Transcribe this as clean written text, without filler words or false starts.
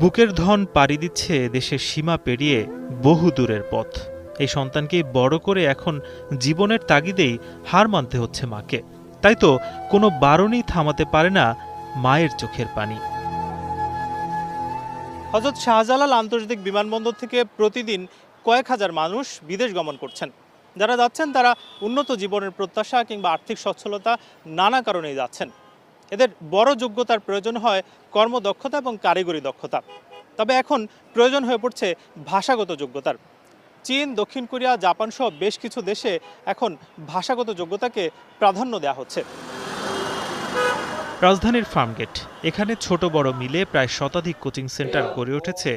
বুকের ধন পাড়ি দিচ্ছে দেশের সীমা পেরিয়ে বহু দূরের পথ। এই সন্তানকে বড় করে এখন জীবনের তাগিদেই হার মানতে হচ্ছে মাকে। তাই তো কোনো বারণই থামাতে পারে না মায়ের চোখের পানি। হযরত শাহজালাল আন্তর্জাতিক বিমানবন্দর থেকে প্রতিদিন কয়েক হাজার মানুষ বিদেশ গমন করছেন। যারা যাচ্ছেন তারা উন্নত জীবনের প্রত্যাশা কিংবা আর্থিক সচ্ছলতা নানা কারণেই যাচ্ছেন। এদের বড় যোগ্যতার প্রয়োজন হয় কর্মদক্ষতা এবং কারিগরি দক্ষতা। তবে এখন প্রয়োজন হয়ে পড়ছে ভাষাগত যোগ্যতার। চীন, দক্ষিণ কোরিয়া, জাপান সহ বেশ কিছু দেশে এখন ভাষাগত যোগ্যতাকে প্রাধান্য দেওয়া হচ্ছে। রাজধানীর ফার্মগেট, এখানে ছোট বড় মিলে প্রায় শতাধিক কোচিং সেন্টার গড়ে উঠেছে